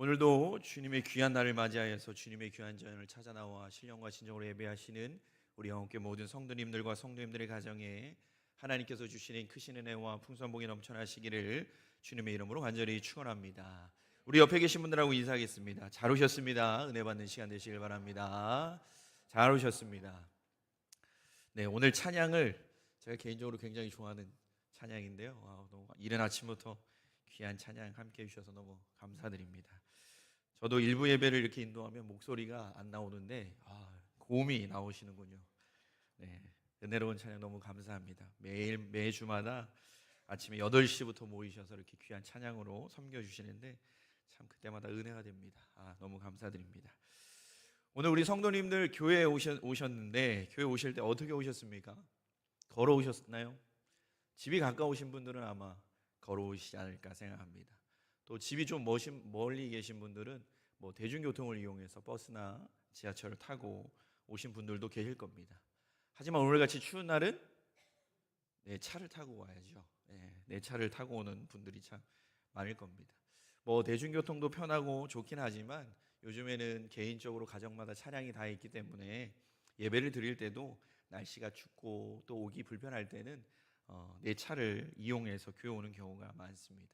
오늘도 주님의 귀한 날을 맞이하여서 주님의 귀한 전을 찾아 나와 신령과 진정으로 예배하시는 우리 영혼께 모든 성도님들과 성도님들의 가정에 하나님께서 주시는 크신 은혜와 풍성한 복이 넘쳐나시기를 주님의 이름으로 간절히 축원합니다. 우리 옆에 계신 분들하고 인사하겠습니다. 잘 오셨습니다. 은혜 받는 시간 되시길 바랍니다. 잘 오셨습니다. 네, 오늘 찬양을 제가 개인적으로 굉장히 좋아하는 찬양인데요. 너무 이른 아침부터 귀한 찬양 함께 해주셔서 너무 감사드립니다. 저도 일부 예배를 이렇게 인도하면 목소리가 안 나오는데 고음이 나오시는군요. 네, 은혜로운 찬양 너무 감사합니다. 매주마다 아침에 8시부터 모이셔서 이렇게 귀한 찬양으로 섬겨주시는데 참 그때마다 은혜가 됩니다. 너무 감사드립니다. 오늘 우리 성도님들 교회에 오셨는데 교회 오실 때 어떻게 오셨습니까? 걸어오셨나요? 집이 가까우신 분들은 아마 걸어오시지 않을까 생각합니다. 또 집이 좀 멀리 계신 분들은 대중교통을 이용해서 버스나 지하철을 타고 오신 분들도 계실 겁니다. 하지만 오늘같이 추운 날은 내 차를 타고 와야죠. 내 차를 타고 오는 분들이 참 많을 겁니다. 대중교통도 편하고 좋긴 하지만 요즘에는 개인적으로 가정마다 차량이 다 있기 때문에 예배를 드릴 때도 날씨가 춥고 또 오기 불편할 때는 내 차를 이용해서 교회 오는 경우가 많습니다.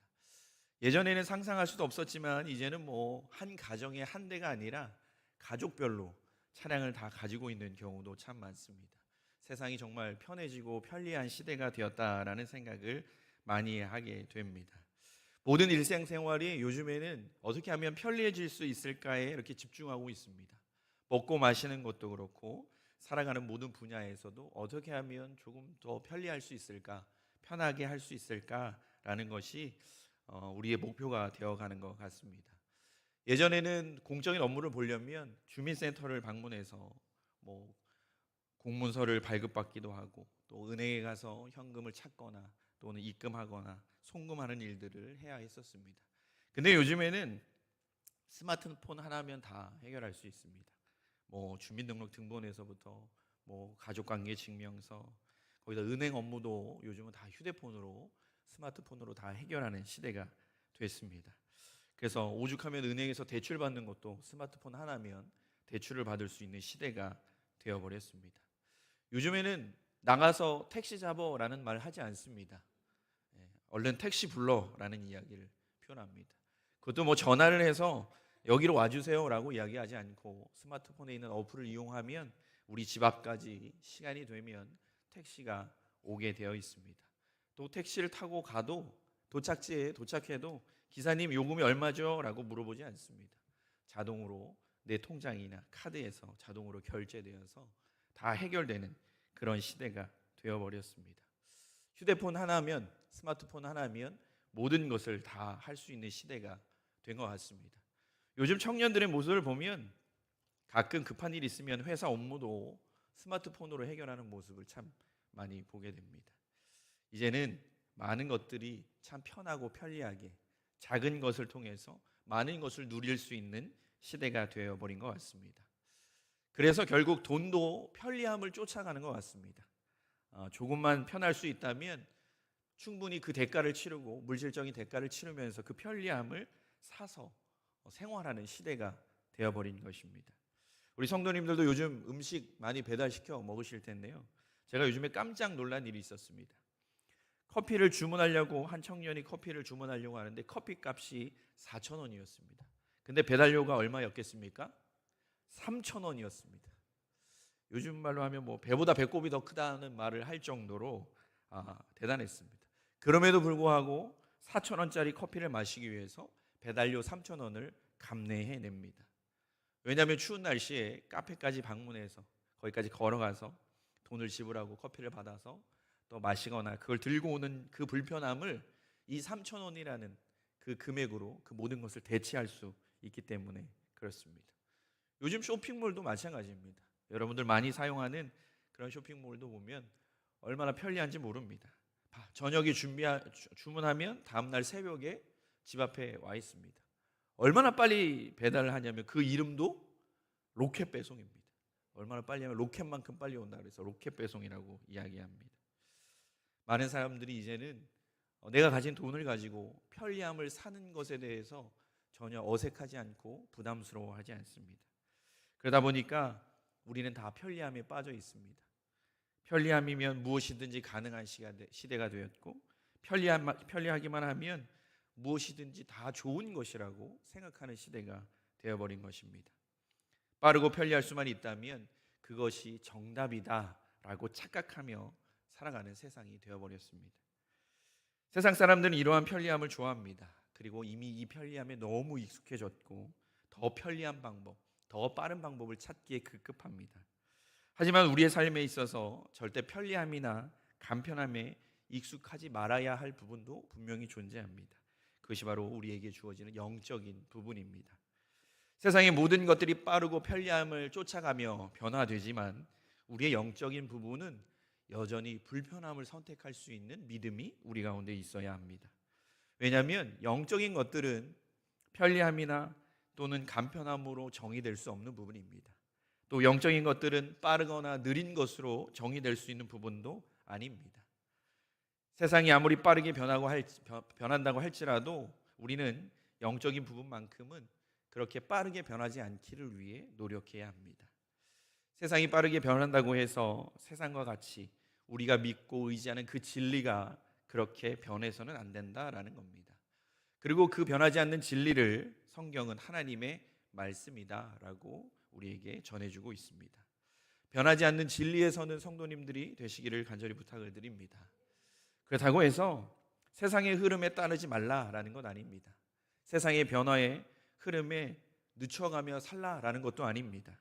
예전에는 상상할 수도 없었지만 이제는 한 가정에 한 대가 아니라 가족별로 차량을 다 가지고 있는 경우도 참 많습니다. 세상이 정말 편해지고 편리한 시대가 되었다라는 생각을 많이 하게 됩니다. 모든 일상생활이 요즘에는 어떻게 하면 편리해질 수 있을까에 이렇게 집중하고 있습니다. 먹고 마시는 것도 그렇고 살아가는 모든 분야에서도 어떻게 하면 조금 더 편리할 수 있을까, 편하게 할 수 있을까라는 것이 우리의 목표가 되어가는 것 같습니다. 예전에는 공적인 업무를 보려면 주민센터를 방문해서 공문서를 발급받기도 하고 또 은행에 가서 현금을 찾거나 또는 입금하거나 송금하는 일들을 해야 했었습니다. 근데 요즘에는 스마트폰 하나면 다 해결할 수 있습니다. 주민등록 등본에서부터 가족관계 증명서 거기다 은행 업무도 요즘은 다 휴대폰으로 스마트폰으로 다 해결하는 시대가 됐습니다. 그래서 오죽하면 은행에서 대출 받는 것도 스마트폰 하나면 대출을 받을 수 있는 시대가 되어버렸습니다. 요즘에는 나가서 택시 잡어라는 말 하지 않습니다. 얼른 택시 불러라는 이야기를 표현합니다. 그것도 전화를 해서 여기로 와주세요라고 이야기하지 않고 스마트폰에 있는 어플을 이용하면 우리 집 앞까지 시간이 되면 택시가 오게 되어 있습니다. 또 택시를 타고 가도 도착지에 도착해도 기사님 요금이 얼마죠? 라고 물어보지 않습니다. 자동으로 내 통장이나 카드에서 자동으로 결제되어서 다 해결되는 그런 시대가 되어버렸습니다. 휴대폰 하나면 스마트폰 하나면 모든 것을 다 할 수 있는 시대가 된 것 같습니다. 요즘 청년들의 모습을 보면 가끔 급한 일 있으면 회사 업무도 스마트폰으로 해결하는 모습을 참 많이 보게 됩니다. 이제는 많은 것들이 참 편하고 편리하게 작은 것을 통해서 많은 것을 누릴 수 있는 시대가 되어버린 것 같습니다. 그래서 결국 돈도 편리함을 쫓아가는 것 같습니다. 조금만 편할 수 있다면 충분히 그 대가를 치르고 물질적인 대가를 치르면서 그 편리함을 사서 생활하는 시대가 되어버린 것입니다. 우리 성도님들도 요즘 음식 많이 배달시켜 먹으실 텐데요. 제가 요즘에 깜짝 놀란 일이 있었습니다. 커피를 주문하려고 한 청년이 커피를 주문하려고 하는데 커피 값이 4,000원이었습니다. 근데 배달료가 얼마였겠습니까? 3,000원이었습니다. 요즘 말로 하면 배보다 배꼽이 더 크다는 말을 할 정도로 대단했습니다. 그럼에도 불구하고 4,000원짜리 커피를 마시기 위해서 배달료 3,000원을 감내해냅니다. 왜냐하면 추운 날씨에 카페까지 방문해서 거기까지 걸어가서 돈을 지불하고 커피를 받아서 또 마시거나 그걸 들고 오는 그 불편함을 이 3,000원이라는 그 금액으로 그 모든 것을 대체할 수 있기 때문에 그렇습니다. 요즘 쇼핑몰도 마찬가지입니다. 여러분들 많이 사용하는 그런 쇼핑몰도 보면 얼마나 편리한지 모릅니다. 저녁에 주문하면 다음날 새벽에 집 앞에 와 있습니다. 얼마나 빨리 배달을 하냐면 그 이름도 로켓 배송입니다. 얼마나 빨리 하면 로켓만큼 빨리 온다 그래서 로켓 배송이라고 이야기합니다. 많은 사람들이 이제는 내가 가진 돈을 가지고 편리함을 사는 것에 대해서 전혀 어색하지 않고 부담스러워하지 않습니다. 그러다 보니까 우리는 다 편리함에 빠져 있습니다. 편리함이면 무엇이든지 가능한 시대가 되었고, 편리하기만 하면 무엇이든지 다 좋은 것이라고 생각하는 시대가 되어버린 것입니다. 빠르고 편리할 수만 있다면 그것이 정답이다라고 착각하며 살아가는 세상이 되어버렸습니다. 세상 사람들은 이러한 편리함을 좋아합니다. 그리고 이미 이 편리함에 너무 익숙해졌고 더 편리한 방법, 더 빠른 방법을 찾기에 급급합니다. 하지만 우리의 삶에 있어서 절대 편리함이나 간편함에 익숙하지 말아야 할 부분도 분명히 존재합니다. 그것이 바로 우리에게 주어지는 영적인 부분입니다. 세상의 모든 것들이 빠르고 편리함을 쫓아가며 변화되지만 우리의 영적인 부분은 여전히 불편함을 선택할 수 있는 믿음이 우리 가운데 있어야 합니다. 왜냐하면 영적인 것들은 편리함이나 또는 간편함으로 정의될 수 없는 부분입니다. 또 영적인 것들은 빠르거나 느린 것으로 정의될 수 있는 부분도 아닙니다. 세상이 아무리 빠르게 변한다고 할지라도 우리는 영적인 부분만큼은 그렇게 빠르게 변하지 않기를 위해 노력해야 합니다. 세상이 빠르게 변한다고 해서 세상과 같이 우리가 믿고 의지하는 그 진리가 그렇게 변해서는 안 된다라는 겁니다. 그리고 그 변하지 않는 진리를 성경은 하나님의 말씀이다라고 우리에게 전해주고 있습니다. 변하지 않는 진리에 서는 성도님들이 되시기를 간절히 부탁을 드립니다. 그렇다고 해서 세상의 흐름에 따르지 말라라는 건 아닙니다. 세상의 변화에 흐름에 늦춰가며 살라라는 것도 아닙니다.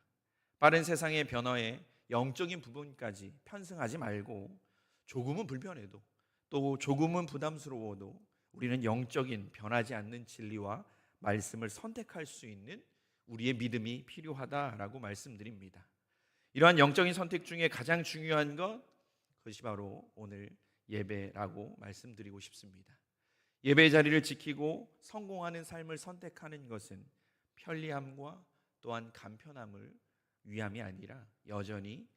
빠른 세상의 변화에 영적인 부분까지 편승하지 말고 조금은 불편해도 또 조금은 부담스러워도 우리는 영적인 변하지 않는 진리와 말씀을 선택할 수 있는 우리의 믿음이 필요하다라고 말씀드립니다. 이러한 영적인 선택 중에 가장 중요한 것, 그것이 바로 오늘 예배라고 말씀드리고 싶습니다. 예배의 자리를 지키고 성공하는 삶을 선택하는 것은 편리함과 또한 간편함을 위함이 아니라 여전히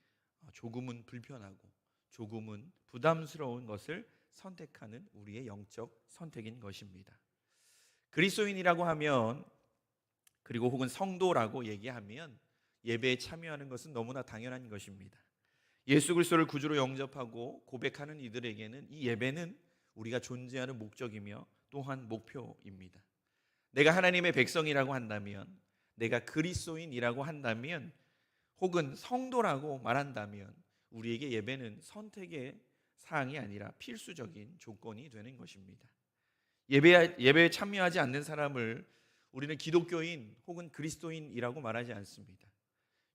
조금은 불편하고 조금은 부담스러운 것을 선택하는 우리의 영적 선택인 것입니다. 그리스도인이라고 하면, 그리고 혹은 성도라고 얘기하면 예배에 참여하는 것은 너무나 당연한 것입니다. 예수 그리스도를 구주로 영접하고 고백하는 이들에게는 이 예배는 우리가 존재하는 목적이며 또한 목표입니다. 내가 하나님의 백성이라고 한다면, 내가 그리스도인이라고 한다면, 혹은 성도라고 말한다면 우리에게 예배는 선택의 사항이 아니라 필수적인 조건이 되는 것입니다. 예배에 참여하지 않는 사람을 우리는 기독교인 혹은 그리스도인이라고 말하지 않습니다.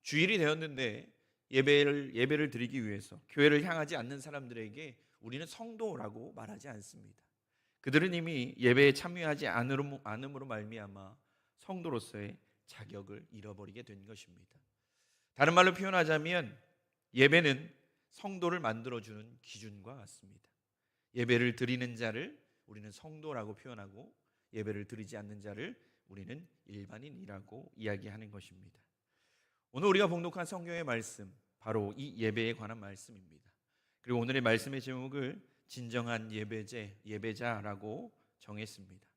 주일이 되었는데 예배를 드리기 위해서 교회를 향하지 않는 사람들에게 우리는 성도라고 말하지 않습니다. 그들은 이미 예배에 참여하지 않음으로 말미암아 성도로서의 자격을 잃어버리게 된 것입니다. 다른 말로 표현하자면 예배는 성도를 만들어주는 기준과 같습니다. 예배를 드리는 자를 우리는 성도라고 표현하고 예배를 드리지 않는 자를 우리는 일반인이라고 이야기하는 것입니다. 오늘 우리가 봉독한 성경의 말씀, 바로 이 예배에 관한 말씀입니다. 그리고 오늘의 말씀의 제목을 진정한 예배자라고 정했습니다.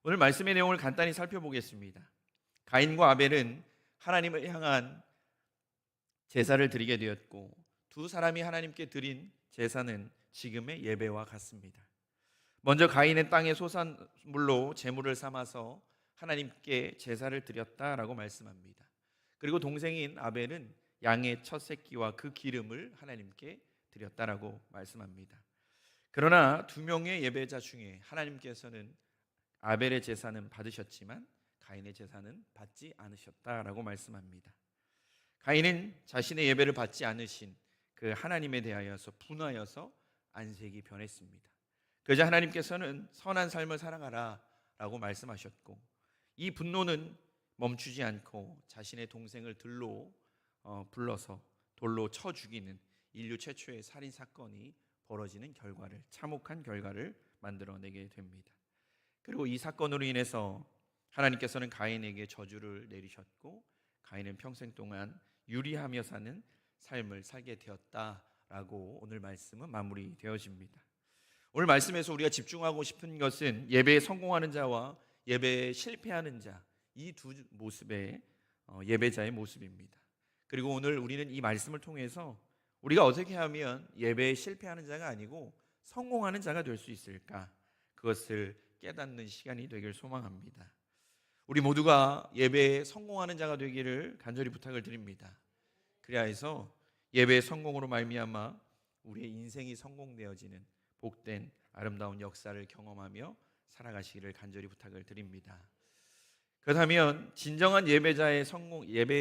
오늘 말씀의 내용을 간단히 살펴보겠습니다. 가인과 아벨은 하나님을 향한 제사를 드리게 되었고 두 사람이 하나님께 드린 제사는 지금의 예배와 같습니다. 먼저 가인은 땅의 소산물로 제물을 삼아서 하나님께 제사를 드렸다라고 말씀합니다. 그리고 동생인 아벨은 양의 첫 새끼와 그 기름을 하나님께 드렸다라고 말씀합니다. 그러나 두 명의 예배자 중에 하나님께서는 아벨의 제사는 받으셨지만 가인의 제사는 받지 않으셨다라고 말씀합니다. 가인은 자신의 예배를 받지 않으신 그 하나님에 대하여서 분하여서 안색이 변했습니다. 그러자 하나님께서는 선한 삶을 살아가라 라고 말씀하셨고, 이 분노는 멈추지 않고 자신의 동생을 불러서 돌로 쳐 죽이는 인류 최초의 살인 사건이 벌어지는 결과를, 참혹한 결과를 만들어내게 됩니다. 그리고 이 사건으로 인해서 하나님께서는 가인에게 저주를 내리셨고 가인은 평생 동안 유리하며 사는 삶을 살게 되었다라고 오늘 말씀은 마무리되어집니다. 오늘 말씀에서 우리가 집중하고 싶은 것은 예배에 성공하는 자와 예배에 실패하는 자, 이 두 모습의 예배자의 모습입니다. 그리고 오늘 우리는 이 말씀을 통해서 우리가 어떻게 하면 예배에 실패하는 자가 아니고 성공하는 자가 될 수 있을까? 그것을 깨닫는 시간이 되길 소망합니다. 우리 모두가 예배에 성공하는 자가 되기를 간절히 부탁을 드립니다. 그래야 해서 예배의 성공으로 말미암아 우리의 인생이 성공되어지는 복된 아름다운 역사를 경험하며 살아가시기를 간절히 부탁을 드립니다. 그렇다면 진정한 예배의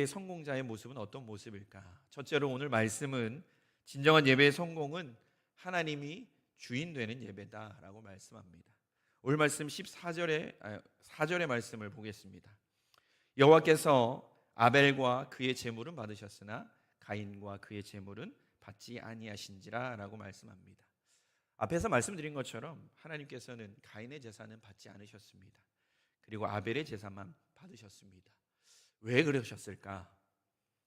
성공자의 모습은 어떤 모습일까? 첫째로 오늘 말씀은 진정한 예배의 성공은 하나님이 주인 되는 예배다라고 말씀합니다. 오늘 말씀 4절의 말씀을 보겠습니다. 여호와께서 아벨과 그의 제물은 받으셨으나 가인과 그의 제물은 받지 아니하신지라 라고 말씀합니다. 앞에서 말씀드린 것처럼 하나님께서는 가인의 제사는 받지 않으셨습니다. 그리고 아벨의 제사만 받으셨습니다. 왜 그러셨을까?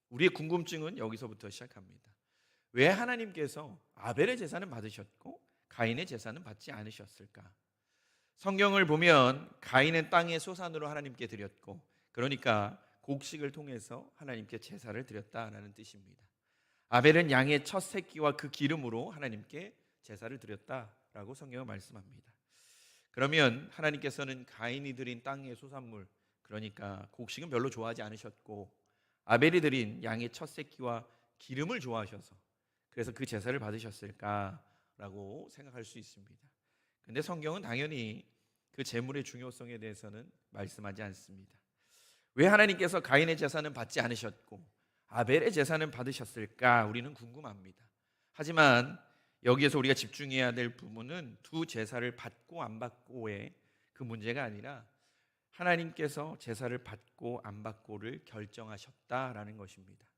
우리의 궁금증은 여기서부터 시작합니다. 왜 하나님께서 아벨의 제사는 받으셨고 가인의 제사는 받지 않으셨을까? 성경을 보면 가인은 땅의 소산으로 하나님께 드렸고, 그러니까 곡식을 통해서 하나님께 제사를 드렸다라는 뜻입니다. 아벨은 양의 첫 새끼와 그 기름으로 하나님께 제사를 드렸다라고 성경은 말씀합니다. 그러면 하나님께서는 가인이 드린 땅의 소산물, 그러니까 곡식은 별로 좋아하지 않으셨고 아벨이 드린 양의 첫 새끼와 기름을 좋아하셔서 그래서 그 제사를 받으셨을까라고 생각할 수 있습니다. 그런데 성경은 당연히 그 제물의 중요성에 대해서는 말씀하지 않습니다. 왜 하나님께서 가인의 제사는 받지 않으셨고 아벨의 제사는 받으셨을까? 우리는 궁금합니다. 하지만 여기에서 우리가 집중해야 될 부분은 두 제사를 받고 안 받고의 그 문제가 아니라 하나님께서 제사를 받고 안 받고를 결정하셨다라는 것입니다.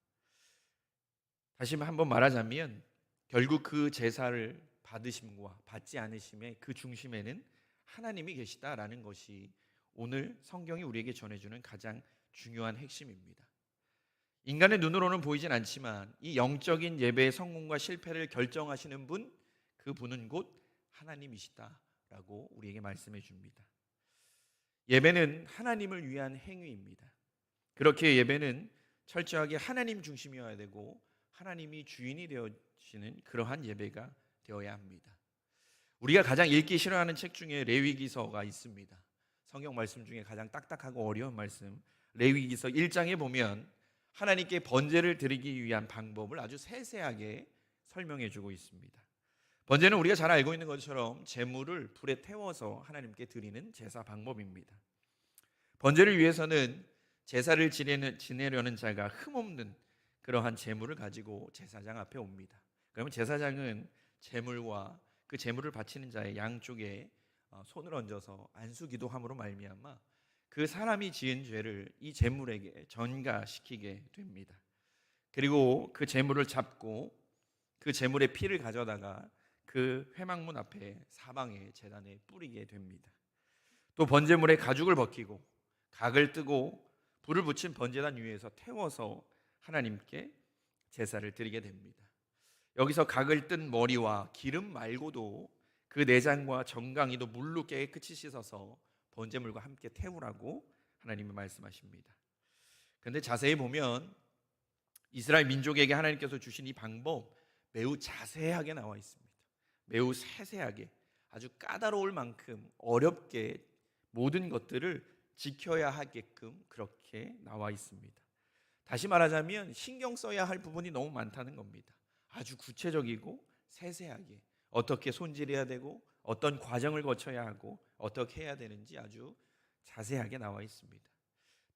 다시 한번 말하자면 결국 그 제사를 받으심과 받지 않으심의 그 중심에는 하나님이 계시다라는 것이 오늘 성경이 우리에게 전해주는 가장 중요한 핵심입니다. 인간의 눈으로는 보이진 않지만 이 영적인 예배의 성공과 실패를 결정하시는 분, 그 분은 곧 하나님이시다라고 우리에게 말씀해 줍니다. 예배는 하나님을 위한 행위입니다. 그렇게 예배는 철저하게 하나님 중심이어야 되고 하나님이 주인이 되어지는 그러한 예배가 되어야 합니다. 우리가 가장 읽기 싫어하는 책 중에 레위기서가 있습니다. 성경 말씀 중에 가장 딱딱하고 어려운 말씀, 레위기서 1장에 보면 하나님께 번제를 드리기 위한 방법을 아주 세세하게 설명해 주고 있습니다. 번제는 우리가 잘 알고 있는 것처럼 제물을 불에 태워서 하나님께 드리는 제사 방법입니다. 번제를 위해서는 제사를 지내려는 자가 흠없는 그러한 제물을 가지고 제사장 앞에 옵니다. 그러면 제사장은 제물과 그 제물을 바치는 자의 양쪽에 손을 얹어서 안수기도 함으로 말미암아 그 사람이 지은 죄를 이 제물에게 전가시키게 됩니다. 그리고 그 제물을 잡고 그 제물의 피를 가져다가 그 회막문 앞에 사방의 제단에 뿌리게 됩니다. 또 번제물의 가죽을 벗기고 각을 뜨고 불을 붙인 번제단 위에서 태워서 하나님께 제사를 드리게 됩니다. 여기서 각을 뜬 머리와 기름 말고도 그 내장과 정강이도 물로 깨끗이 씻어서 번제물과 함께 태우라고 하나님이 말씀하십니다. 그런데 자세히 보면 이스라엘 민족에게 하나님께서 주신 이 방법 매우 자세하게 나와 있습니다. 매우 세세하게 아주 까다로울 만큼 어렵게 모든 것들을 지켜야 하게끔 그렇게 나와 있습니다. 다시 말하자면 신경 써야 할 부분이 너무 많다는 겁니다. 아주 구체적이고 세세하게 어떻게 손질해야 되고 어떤 과정을 거쳐야 하고 어떻게 해야 되는지 아주 자세하게 나와 있습니다.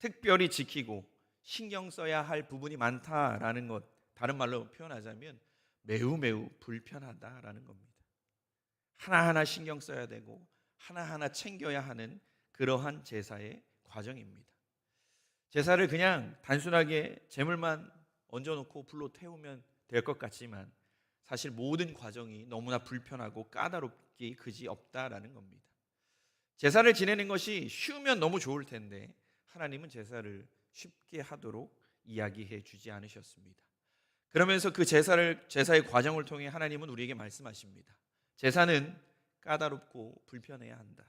특별히 지키고 신경 써야 할 부분이 많다라는 것, 다른 말로 표현하자면 매우 불편하다라는 겁니다. 하나하나 신경 써야 되고 하나하나 챙겨야 하는 그러한 제사의 과정입니다. 제사를 그냥 단순하게 제물만 얹어놓고 불로 태우면 될 것 같지만 사실 모든 과정이 너무나 불편하고 까다롭기 그지 없다라는 겁니다. 제사를 지내는 것이 쉬우면 너무 좋을 텐데 하나님은 제사를 쉽게 하도록 이야기해 주지 않으셨습니다. 그러면서 그 제사의 과정을 통해 하나님은 우리에게 말씀하십니다. 제사는 까다롭고 불편해야 한다.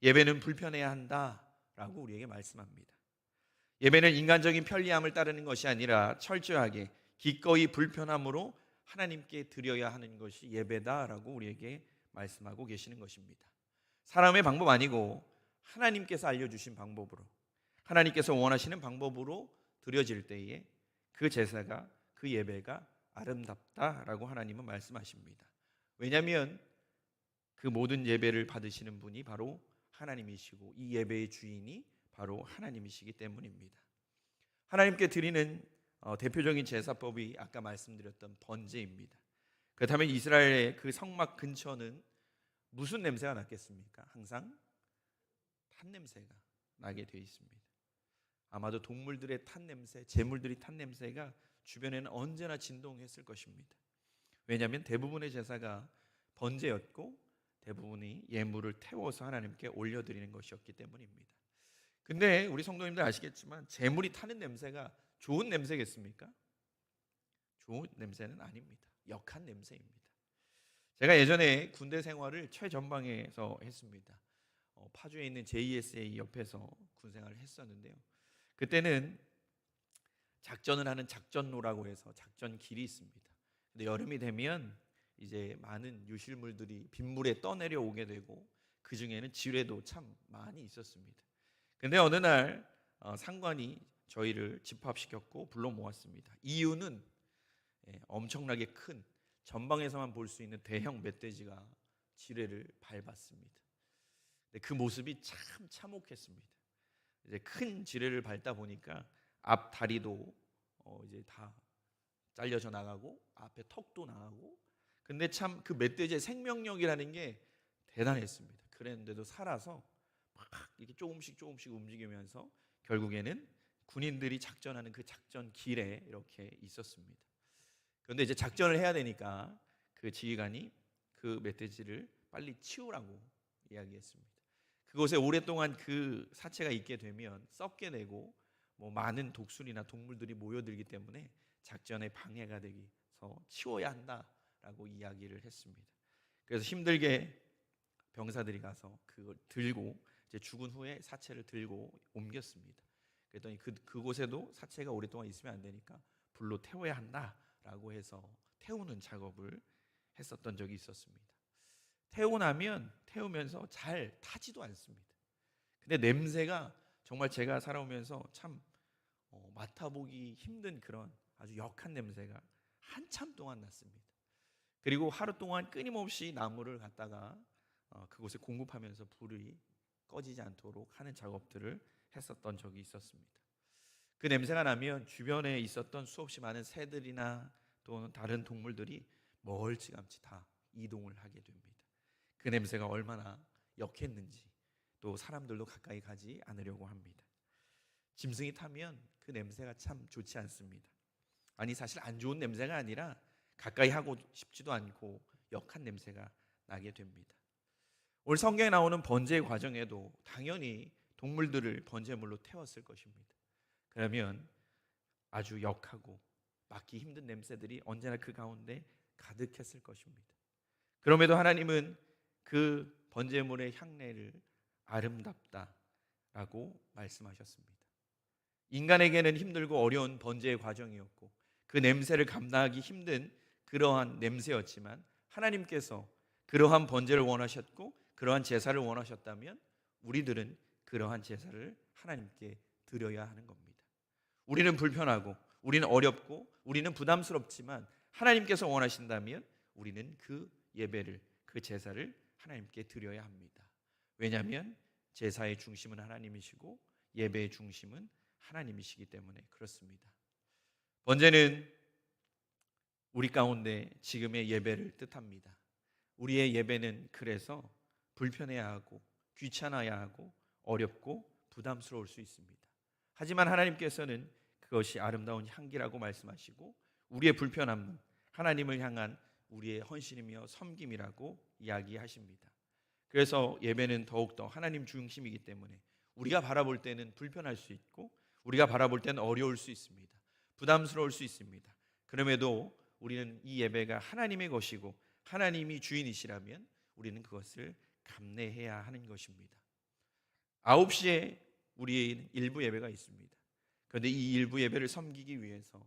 예배는 불편해야 한다라고 우리에게 말씀합니다. 예배는 인간적인 편리함을 따르는 것이 아니라 철저하게 기꺼이 불편함으로 하나님께 드려야 하는 것이 예배다라고 우리에게 말씀하고 계시는 것입니다. 사람의 방법 아니고 하나님께서 알려주신 방법으로, 하나님께서 원하시는 방법으로 드려질 때에 그 제사가, 그 예배가 아름답다라고 하나님은 말씀하십니다. 왜냐하면 그 모든 예배를 받으시는 분이 바로 하나님이시고 이 예배의 주인이 바로 하나님이시기 때문입니다. 하나님께 드리는 대표적인 제사법이 아까 말씀드렸던 번제입니다. 그렇다면 이스라엘의 그 성막 근처는 무슨 냄새가 났겠습니까? 항상 탄 냄새가 나게 되어 있습니다. 아마도 동물들의 탄 냄새, 제물들이 탄 냄새가 주변에는 언제나 진동했을 것입니다. 왜냐하면 대부분의 제사가 번제였고 대부분이 예물을 태워서 하나님께 올려드리는 것이었기 때문입니다. 근데 우리 성도님들 아시겠지만 제물이 타는 냄새가 좋은 냄새겠습니까? 좋은 냄새는 아닙니다. 역한 냄새입니다. 제가 예전에 군대 생활을 최전방에서 했습니다. 파주에 있는 JSA 옆에서 군 생활을 했었는데요. 그때는 작전을 하는 작전로라고 해서 작전 길이 있습니다. 근데 여름이 되면 이제 많은 유실물들이 빗물에 떠내려 오게 되고 그 중에는 지뢰도 참 많이 있었습니다. 근데 어느 날 상관이 저희를 집합시켰고 불러 모았습니다. 이유는 엄청나게 큰 전방에서만 볼 수 있는 대형 멧돼지가 지뢰를 밟았습니다. 그 모습이 참 참혹했습니다. 이제 큰 지뢰를 밟다 보니까 앞 다리도 이제 다 잘려져 나가고 앞에 턱도 나가고, 근데 참 그 멧돼지의 생명력이라는 게 대단했습니다. 그랬는데도 살아서 막 이렇게 조금씩 움직이면서 결국에는 군인들이 작전하는 그 작전 길에 이렇게 있었습니다. 그런데 이제 작전을 해야 되니까 그 지휘관이 그 멧돼지를 빨리 치우라고 이야기했습니다. 그곳에 오랫동안 그 사체가 있게 되면 썩게 되고 많은 독수리나 동물들이 모여들기 때문에 작전에 방해가 되서 치워야 한다라고 이야기를 했습니다. 그래서 힘들게 병사들이 가서 그걸 들고 이제 죽은 후에 사체를 들고 옮겼습니다. 그랬더니 그곳에도 사체가 오랫동안 있으면 안 되니까 불로 태워야 한다라고 해서 태우는 작업을 했었던 적이 있었습니다. 태우고 나면 태우면서 잘 타지도 않습니다. 근데 냄새가 정말 제가 살아오면서 참 맡아보기 힘든 그런 아주 역한 냄새가 한참 동안 났습니다. 그리고 하루 동안 끊임없이 나무를 갖다가 그곳에 공급하면서 불이 꺼지지 않도록 하는 작업들을 했었던 적이 있었습니다. 그 냄새가 나면 주변에 있었던 수없이 많은 새들이나 또는 다른 동물들이 멀찌감치 다 이동을 하게 됩니다. 그 냄새가 얼마나 역했는지 또 사람들도 가까이 가지 않으려고 합니다. 짐승이 타면 그 냄새가 참 좋지 않습니다. 아니 사실 안 좋은 냄새가 아니라 가까이 하고 싶지도 않고 역한 냄새가 나게 됩니다. 오늘 성경에 나오는 번제의 과정에도 당연히 동물들을 번제물로 태웠을 것입니다. 그러면 아주 역하고 맡기 힘든 냄새들이 언제나 그 가운데 가득했을 것입니다. 그럼에도 하나님은 그 번제물의 향내를 아름답다라고 말씀하셨습니다. 인간에게는 힘들고 어려운 번제의 과정이었고 그 냄새를 감당하기 힘든 그러한 냄새였지만 하나님께서 그러한 번제를 원하셨고 그러한 제사를 원하셨다면 우리들은 그러한 제사를 하나님께 드려야 하는 겁니다. 우리는 불편하고 우리는 어렵고 우리는 부담스럽지만 하나님께서 원하신다면 우리는 그 예배를, 그 제사를 하나님께 드려야 합니다. 왜냐하면 제사의 중심은 하나님이시고 예배의 중심은 하나님이시기 때문에 그렇습니다. 번제는 우리 가운데 지금의 예배를 뜻합니다. 우리의 예배는 그래서 불편해야 하고 귀찮아야 하고 어렵고 부담스러울 수 있습니다. 하지만 하나님께서는 그것이 아름다운 향기라고 말씀하시고 우리의 불편함은 하나님을 향한 우리의 헌신이며 섬김이라고 이야기하십니다. 그래서 예배는 더욱더 하나님 중심이기 때문에 우리가 바라볼 때는 불편할 수 있고 우리가 바라볼 때는 어려울 수 있습니다. 부담스러울 수 있습니다. 그럼에도 우리는 이 예배가 하나님의 것이고 하나님이 주인이시라면 우리는 그것을 감내해야 하는 것입니다. 9시에 우리의 일부 예배가 있습니다. 그런데 이 일부 예배를 섬기기 위해서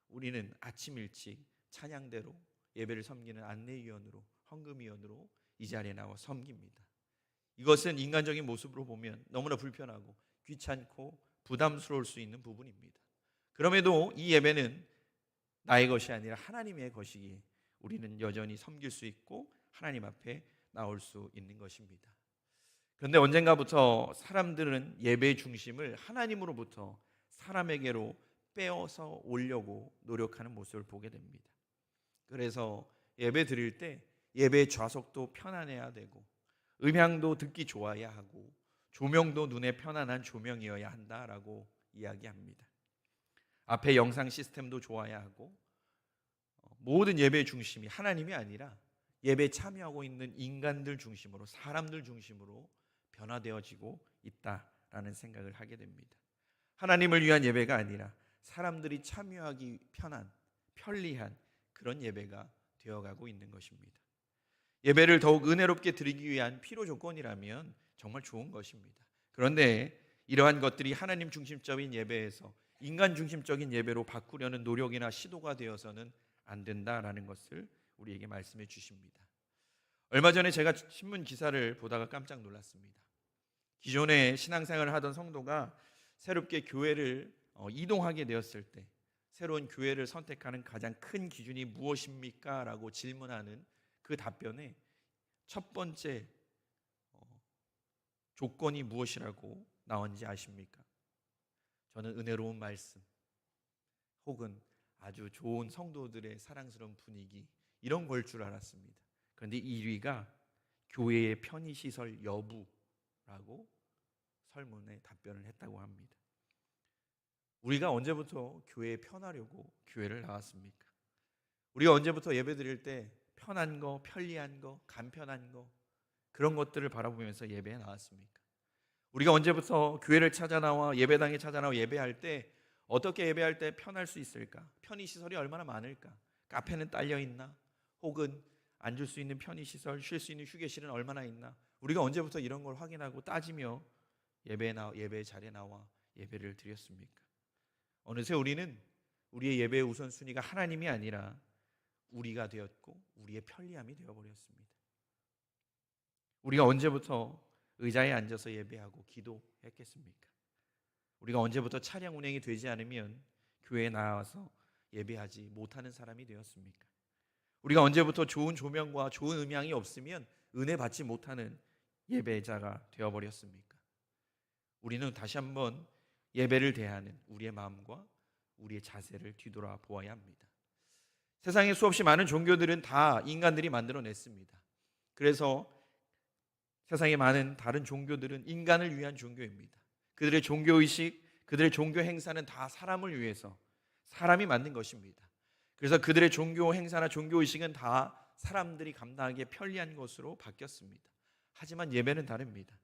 우리는 아침 일찍 찬양대로 예배를 섬기는 안내위원으로, 헌금위원으로 이 자리에 나와 섬깁니다. 이것은 인간적인 모습으로 보면 너무나 불편하고 귀찮고 부담스러울 수 있는 부분입니다. 그럼에도 이 예배는 나의 것이 아니라 하나님의 것이기에 우리는 여전히 섬길 수 있고 하나님 앞에 나올 수 있는 것입니다. 그런데 언젠가부터 사람들은 예배의 중심을 하나님으로부터 사람에게로 빼어서 오려고 노력하는 모습을 보게 됩니다. 그래서 예배 드릴 때 예배의 좌석도 편안해야 되고, 음향도 듣기 좋아야 하고, 조명도 눈에 편안한 조명이어야 한다라고 이야기합니다. 앞에 영상 시스템도 좋아야 하고, 모든 예배의 중심이 하나님이 아니라 예배에 참여하고 있는 인간들 중심으로, 사람들 중심으로 변화되어지고 있다라는 생각을 하게 됩니다. 하나님을 위한 예배가 아니라 사람들이 참여하기 편리한 그런 예배가 되어가고 있는 것입니다. 예배를 더욱 은혜롭게 드리기 위한 필요 조건이라면 정말 좋은 것입니다. 그런데 이러한 것들이 하나님 중심적인 예배에서 인간 중심적인 예배로 바꾸려는 노력이나 시도가 되어서는 안 된다라는 것을 우리에게 말씀해 주십니다. 얼마 전에 제가 신문 기사를 보다가 깜짝 놀랐습니다. 기존에 신앙생활을 하던 성도가 새롭게 교회를 이동하게 되었을 때 새로운 교회를 선택하는 가장 큰 기준이 무엇입니까? 라고 질문하는 그 답변에 첫 번째 조건이 무엇이라고 나온지 아십니까? 저는 은혜로운 말씀 혹은 아주 좋은 성도들의 사랑스러운 분위기, 이런 걸 줄 알았습니다. 그런데 1위가 교회의 편의시설 여부라고 설문에 답변을 했다고 합니다. 우리가 언제부터 교회에 편하려고 교회를 나왔습니까? 우리가 언제부터 예배 드릴 때 편한 거, 편리한 거, 간편한 거, 그런 것들을 바라보면서 예배에 나왔습니까? 우리가 언제부터 교회를 찾아 나와, 예배당에 찾아 나와 예배할 때 어떻게 예배할 때 편할 수 있을까? 편의시설이 얼마나 많을까? 카페는 딸려 있나? 혹은 앉을 수 있는 편의시설, 쉴 수 있는 휴게실은 얼마나 있나? 우리가 언제부터 이런 걸 확인하고 따지며 예배 자리에 나와 예배를 드렸습니까? 어느새 우리는 우리의 예배의 우선순위가 하나님이 아니라 우리가 되었고 우리의 편리함이 되어버렸습니다. 우리가 언제부터 의자에 앉아서 예배하고 기도했겠습니까? 우리가 언제부터 차량 운행이 되지 않으면 교회에 나와서 예배하지 못하는 사람이 되었습니까? 우리가 언제부터 좋은 조명과 좋은 음향이 없으면 은혜 받지 못하는 예배자가 되어버렸습니까? 우리는 다시 한번 예배를 대하는 우리의 마음과 우리의 자세를 뒤돌아 보아야 합니다. 세상에 수없이 많은 종교들은 다 인간들이 만들어냈습니다. 그래서 세상에 많은 다른 종교들은 인간을 위한 종교입니다. 그들의 종교의식, 그들의 종교 행사는 다 사람을 위해서 사람이 만든 것입니다. 그래서 그들의 종교 행사나 종교의식은 다 사람들이 감당하기에 편리한 것으로 바뀌었습니다. 하지만 예배는 다릅니다.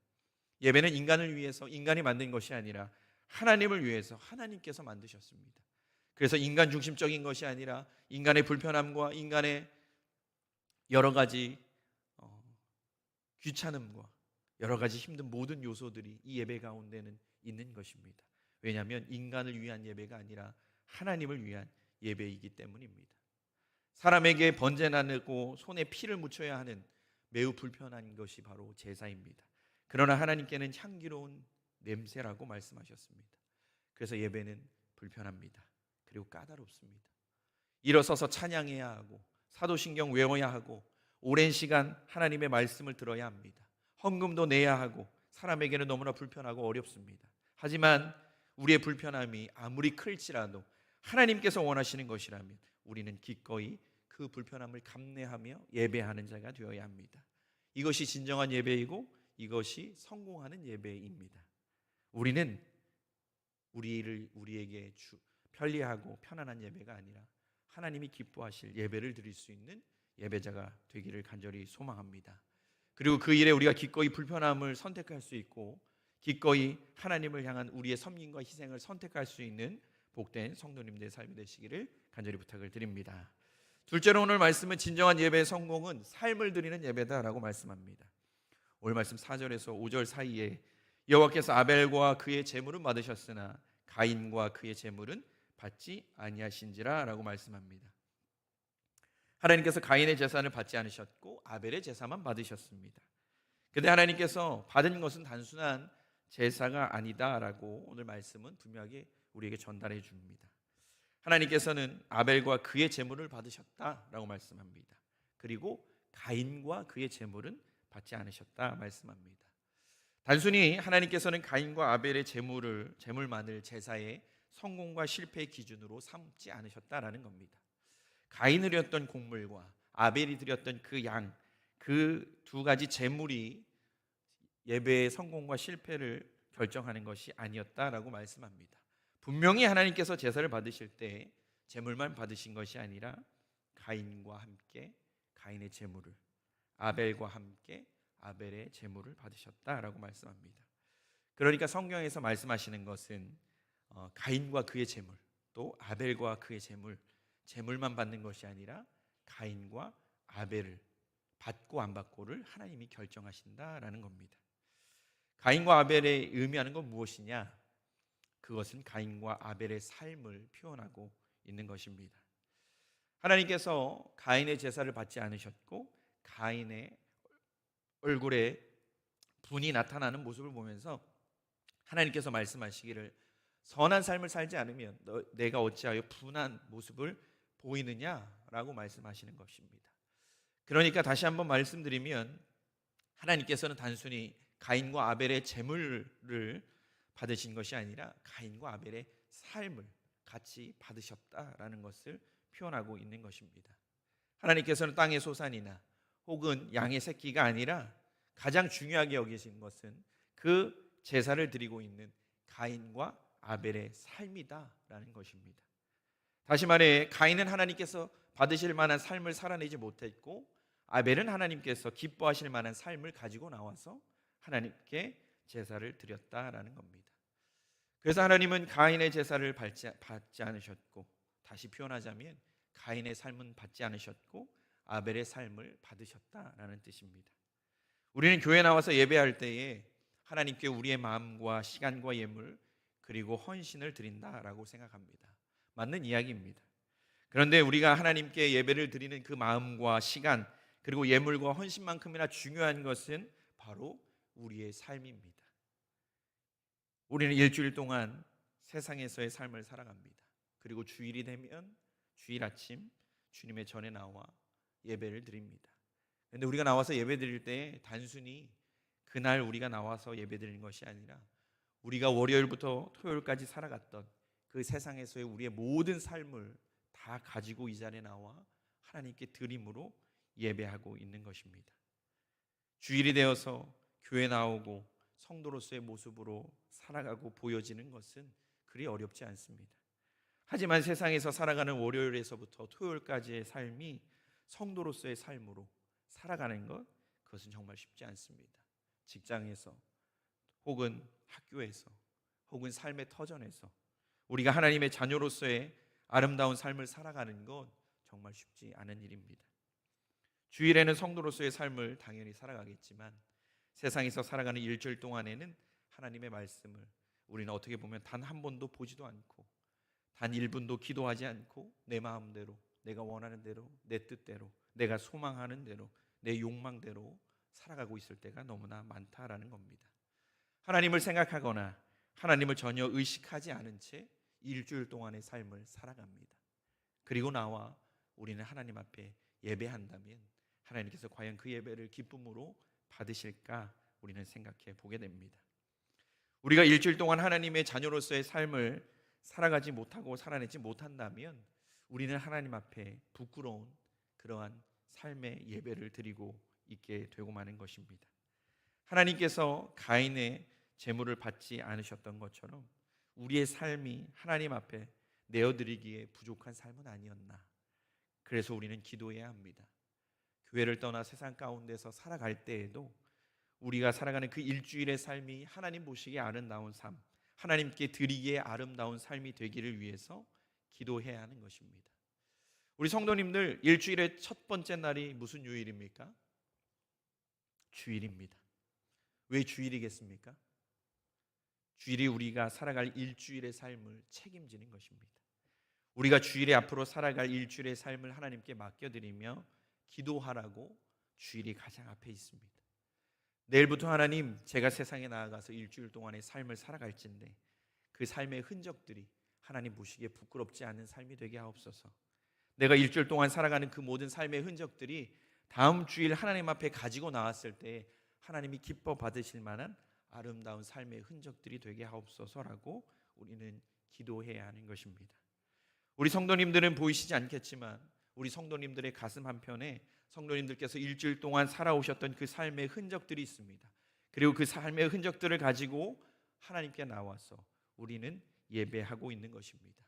예배는 인간을 위해서 인간이 만든 것이 아니라 하나님을 위해서 하나님께서 만드셨습니다. 그래서 인간 중심적인 것이 아니라 인간의 불편함과 인간의 여러 가지 귀찮음과 여러 가지 힘든 모든 요소들이 이 예배 가운데는 있는 것입니다. 왜냐하면 인간을 위한 예배가 아니라 하나님을 위한 예배이기 때문입니다. 사람에게 번제 나누고 손에 피를 묻혀야 하는 매우 불편한 것이 바로 제사입니다. 그러나 하나님께는 향기로운 냄새라고 말씀하셨습니다. 그래서 예배는 불편합니다. 그리고 까다롭습니다. 일어서서 찬양해야 하고 사도신경 외워야 하고 오랜 시간 하나님의 말씀을 들어야 합니다. 헌금도 내야 하고 사람에게는 너무나 불편하고 어렵습니다. 하지만 우리의 불편함이 아무리 클지라도 하나님께서 원하시는 것이라면 우리는 기꺼이 그 불편함을 감내하며 예배하는 자가 되어야 합니다. 이것이 진정한 예배이고 이것이 성공하는 예배입니다. 우리는 우리에게 편리하고 편안한 예배가 아니라 하나님이 기뻐하실 예배를 드릴 수 있는 예배자가 되기를 간절히 소망합니다. 그리고 그 일에 우리가 기꺼이 불편함을 선택할 수 있고 기꺼이 하나님을 향한 우리의 섬김과 희생을 선택할 수 있는 복된 성도님들의 삶이 되시기를 간절히 부탁을 드립니다. 둘째로 오늘 말씀은 진정한 예배의 성공은 삶을 드리는 예배다라고 말씀합니다. 오늘 말씀 4절에서 5절 사이에 여호와께서 아벨과 그의 제물은 받으셨으나 가인과 그의 제물은 받지 아니하신지라라고 말씀합니다. 하나님께서 가인의 제사를 받지 않으셨고 아벨의 제사만 받으셨습니다. 그런데 하나님께서 받은 것은 단순한 제사가 아니다라고 오늘 말씀은 분명하게 우리에게 전달해 줍니다. 하나님께서는 아벨과 그의 제물을 받으셨다라고 말씀합니다. 그리고 가인과 그의 제물은 받지 않으셨다 말씀합니다. 단순히 하나님께서는 가인과 아벨의 제물만을 제사의 성공과 실패의 기준으로 삼지 않으셨다라는 겁니다. 가인이 드렸던 곡물과 아벨이 드렸던 그 양, 그 두 가지 제물이 예배의 성공과 실패를 결정하는 것이 아니었다라고 말씀합니다. 분명히 하나님께서 제사를 받으실 때 제물만 받으신 것이 아니라 가인과 함께 가인의 제물을, 아벨과 함께 아벨의 제물을 받으셨다라고 말씀합니다. 그러니까 성경에서 말씀하시는 것은 가인과 그의 제물, 또 아벨과 그의 제물만 받는 것이 아니라 가인과 아벨을 받고 안 받고를 하나님이 결정하신다라는 겁니다. 가인과 아벨의 의미하는 건 무엇이냐? 그것은 가인과 아벨의 삶을 표현하고 있는 것입니다. 하나님께서 가인의 제사를 받지 않으셨고 가인의 얼굴에 분이 나타나는 모습을 보면서 하나님께서 말씀하시기를 선한 삶을 살지 않으면 내가 어찌하여 분한 모습을 보이느냐라고 말씀하시는 것입니다. 그러니까 다시 한번 말씀드리면 하나님께서는 단순히 가인과 아벨의 제물을 받으신 것이 아니라 가인과 아벨의 삶을 같이 받으셨다라는 것을 표현하고 있는 것입니다. 하나님께서는 땅의 소산이나 혹은 양의 새끼가 아니라 가장 중요하게 여기신 것은 그 제사를 드리고 있는 가인과 아벨의 삶이다라는 것입니다. 다시 말해 가인은 하나님께서 받으실 만한 삶을 살아내지 못했고 아벨은 하나님께서 기뻐하실 만한 삶을 가지고 나와서 하나님께 제사를 드렸다라는 겁니다. 그래서 하나님은 가인의 제사를 받지 않으셨고, 다시 표현하자면 가인의 삶은 받지 않으셨고 아벨의 삶을 받으셨다라는 뜻입니다. 우리는 교회 나와서 예배할 때에 하나님께 우리의 마음과 시간과 예물 그리고 헌신을 드린다라고 생각합니다. 맞는 이야기입니다. 그런데 우리가 하나님께 예배를 드리는 그 마음과 시간 그리고 예물과 헌신만큼이나 중요한 것은 바로 우리의 삶입니다. 우리는 일주일 동안 세상에서의 삶을 살아갑니다. 그리고 주일이 되면 주일 아침 주님의 전에 나와 예배를 드립니다. 그런데 우리가 나와서 예배 드릴 때 단순히 그날 우리가 나와서 예배 드리는 것이 아니라 우리가 월요일부터 토요일까지 살아갔던 그 세상에서의 우리의 모든 삶을 다 가지고 이 자리에 나와 하나님께 드림으로 예배하고 있는 것입니다. 주일이 되어서 교회 나오고 성도로서의 모습으로 살아가고 보여지는 것은 그리 어렵지 않습니다. 하지만 세상에서 살아가는 월요일에서부터 토요일까지의 삶이 성도로서의 삶으로 살아가는 것, 그것은 정말 쉽지 않습니다. 직장에서 혹은 학교에서 혹은 삶의 터전에서 우리가 하나님의 자녀로서의 아름다운 삶을 살아가는 것 정말 쉽지 않은 일입니다. 주일에는 성도로서의 삶을 당연히 살아가겠지만 세상에서 살아가는 일주일 동안에는 하나님의 말씀을 우리는 어떻게 보면 단 한 번도 보지도 않고 단 1분도 기도하지 않고 내 마음대로 내가 원하는 대로 내 뜻대로 내가 소망하는 대로 내 욕망대로 살아가고 있을 때가 너무나 많다라는 겁니다. 하나님을 생각하거나 하나님을 전혀 의식하지 않은 채 일주일 동안의 삶을 살아갑니다. 그리고 나와 우리는 하나님 앞에 예배한다면 하나님께서 과연 그 예배를 기쁨으로 받으실까 우리는 생각해 보게 됩니다. 우리가 일주일 동안 하나님의 자녀로서의 삶을 살아가지 못하고 살아내지 못한다면 우리는 하나님 앞에 부끄러운 그러한 삶의 예배를 드리고 있게 되고 마는 것입니다. 하나님께서 가인의 제물을 받지 않으셨던 것처럼 우리의 삶이 하나님 앞에 내어드리기에 부족한 삶은 아니었나. 그래서 우리는 기도해야 합니다. 교회를 떠나 세상 가운데서 살아갈 때에도 우리가 살아가는 그 일주일의 삶이 하나님 보시기에 아름다운 삶, 하나님께 드리기에 아름다운 삶이 되기를 위해서 기도해야 하는 것입니다. 우리 성도님들, 일주일의 첫 번째 날이 무슨 요일입니까? 주일입니다. 왜 주일이겠습니까? 주일이 우리가 살아갈 일주일의 삶을 책임지는 것입니다. 우리가 주일에 앞으로 살아갈 일주일의 삶을 하나님께 맡겨드리며 기도하라고 주일이 가장 앞에 있습니다. 내일부터 하나님, 제가 세상에 나아가서 일주일 동안의 삶을 살아갈진데 그 삶의 흔적들이 하나님 보시기에 부끄럽지 않은 삶이 되게 하옵소서. 내가 일주일 동안 살아가는 그 모든 삶의 흔적들이 다음 주일 하나님 앞에 가지고 나왔을 때 하나님이 기뻐 받으실 만한 아름다운 삶의 흔적들이 되게 하옵소서라고 우리는 기도해야 하는 것입니다. 우리 성도님들은 보이시지 않겠지만 우리 성도님들의 가슴 한편에 성도님들께서 일주일 동안 살아오셨던 그 삶의 흔적들이 있습니다. 그리고 그 삶의 흔적들을 가지고 하나님께 나와서 우리는 예배하고 있는 것입니다.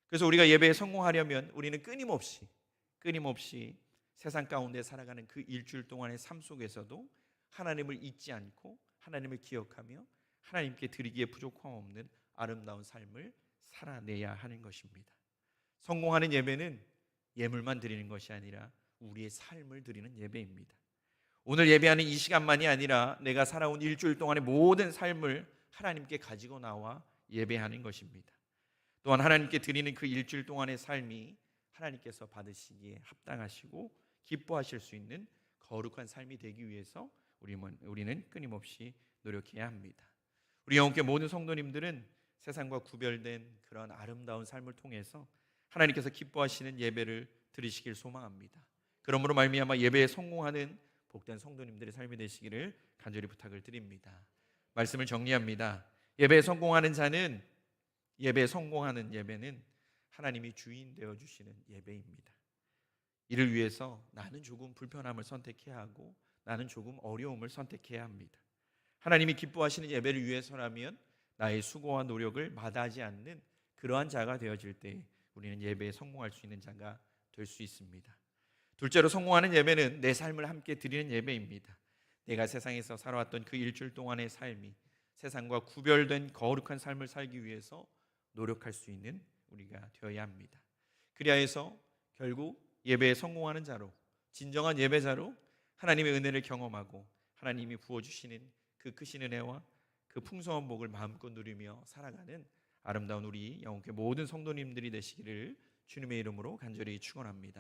그래서 우리가 예배에 성공하려면 우리는 끊임없이 세상 가운데 살아가는 그 일주일 동안의 삶 속에서도 하나님을 잊지 않고 하나님을 기억하며 하나님께 드리기에 부족함 없는 아름다운 삶을 살아내야 하는 것입니다. 성공하는 예배는 예물만 드리는 것이 아니라 우리의 삶을 드리는 예배입니다. 오늘 예배하는 이 시간만이 아니라 내가 살아온 일주일 동안의 모든 삶을 하나님께 가지고 나와 예배하는 것입니다. 또한 하나님께 드리는 그 일주일 동안의 삶이 하나님께서 받으시기에 합당하시고 기뻐하실 수 있는 거룩한 삶이 되기 위해서 우리는 끊임없이 노력해야 합니다. 우리 영혼교회 모든 성도님들은 세상과 구별된 그런 아름다운 삶을 통해서 하나님께서 기뻐하시는 예배를 드리시길 소망합니다. 그러므로 말미암아 예배에 성공하는 복된 성도님들의 삶이 되시기를 간절히 부탁을 드립니다. 말씀을 정리합니다. 예배에 성공하는 예배는 하나님이 주인 되어 주시는 예배입니다. 이를 위해서 나는 조금 불편함을 선택해야 하고 나는 조금 어려움을 선택해야 합니다. 하나님이 기뻐하시는 예배를 위해서라면 나의 수고와 노력을 마다하지 않는 그러한 자가 되어질 때 우리는 예배에 성공할 수 있는 자가 될 수 있습니다. 둘째로 성공하는 예배는 내 삶을 함께 드리는 예배입니다. 내가 세상에서 살아왔던 그 일주일 동안의 삶이 세상과 구별된 거룩한 삶을 살기 위해서 노력할 수 있는 우리가 되어야 합니다. 그리하여서 결국 예배에 성공하는 자로, 진정한 예배자로 하나님의 은혜를 경험하고 하나님이 부어주시는 그 크신 은혜와 그 풍성한 복을 마음껏 누리며 살아가는 아름다운 우리 영혼교회 모든 성도님들이 되시기를 주님의 이름으로 간절히 축원합니다.